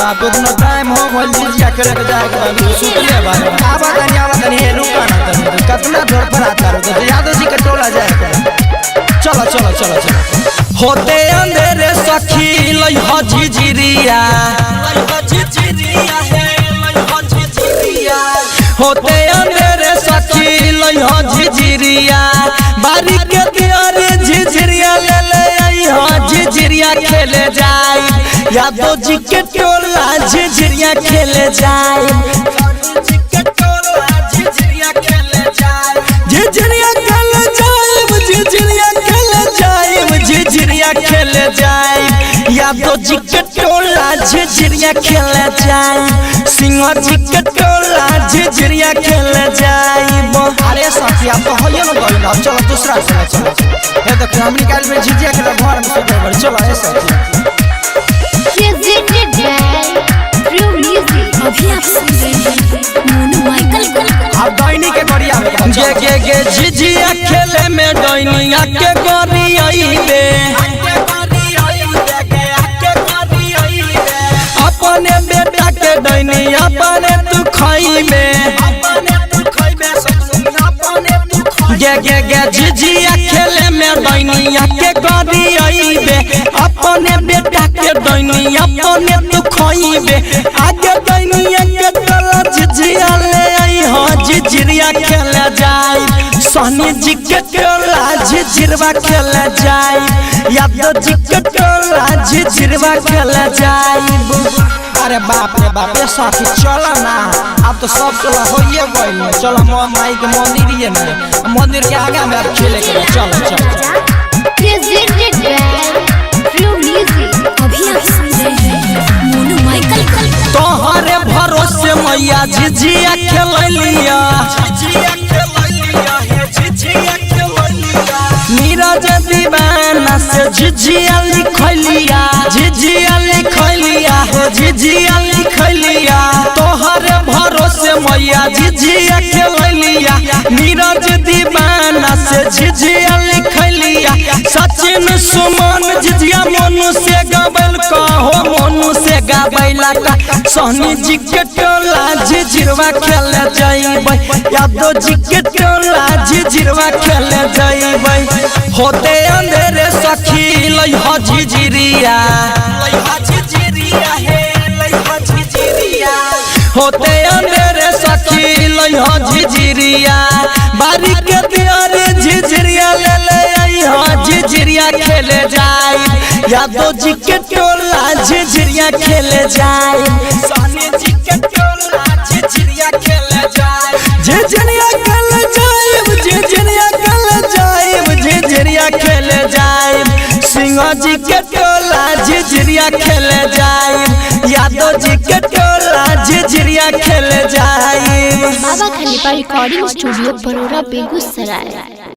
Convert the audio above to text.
बाप इतना टाइम हो भइल जिया खेले के जाए के बाबू सुतले बारे आवा तनी हे रुका ना तनी कितना जोर पर आता रो तो यादव जी के टोला जाए चलो चलो चलो चलो होते अंधेरे सखी लई हजी जिरिया होते अंधेरे सखी लई हजी जिरिया बारी के दियार झिझिरिया ले ले आई हजी जिरिया खेले जाई यादव जी के टोला झिझिरिया खेले जाई झिझिरिया खेले जाई झिझिरिया खेले जाई झिझिरिया खेले जाई यादव जी के टोला झिझिरिया खेले जाई सिंह जी के टोला झिझिरिया खेले जाई अरे साथी आप तो होइए ना बोल चलो दूसरा चलो चलो ये देखो हम निकाल में झिझिया के घर में सोते बड़ चलो ऐसा अभी आप सुन रहे हैं मोनू माइकल अब डाइनी के गरिया में गे झिझिया खेले में डाइनिया के गरियाइबे अपने बेटा के डाइनी अपने तू खाइबे गे झिझिया खेले में डाइनिया के गरियाइबे अपने बेटा के डाइनी अपने तू खाइबे आगे डाइनिया के टोला झिझिया ले आई हो झिझिरिया खेले जाई सोनी जी के टोला झिझिरवा खेले जाई यादव जी के टोला झिझिरवा खेले जाई अरे बाप रे बाप ये साथी चला ना अब तो सब टोला होइए गइल चलो माई के मंदिर के आगे में अब खेले के चलो चलो अभी आप सुन रहे हैं मोनू माइकल तोहरे भरोसे मैया झिझिया खेलिया नीरज दीवाना से झिझिया लिखलिया हो झिझिया लिखलिया तोहरे भरोसे मैया झिझिया खेलिया नीरज दीवाना से झिझिया लिखलिया सचिन सुमन झिझिया मोनू से गाबल कहो मोनू से गाबैला का सोनी जी के टोला झिझिरवा खेले जाइबै यादव जी के टोला झिझिरवा खेले जाइबै होते अंधेरे सखी लई हजी जिरिया होते अंधेरे सखी लई हजी जिरिया बारी के दियार झिझिरिया ले ले आई झिझिरिया खेले जाई यादव जी के टोला झिझिरिया खेले जाई सोनी जी के टोला झिझिरिया खेले जाई झिझिरिया खेले जाई झिझिरिया खेले जाई सिंह जी के टोला झिझिरिया खेले जाई यादव जी के टोला झिझिरिया खेले जाई बाबा खलीफा रिकॉर्डिंग स्टूडियो बरोरा बेगूसराय।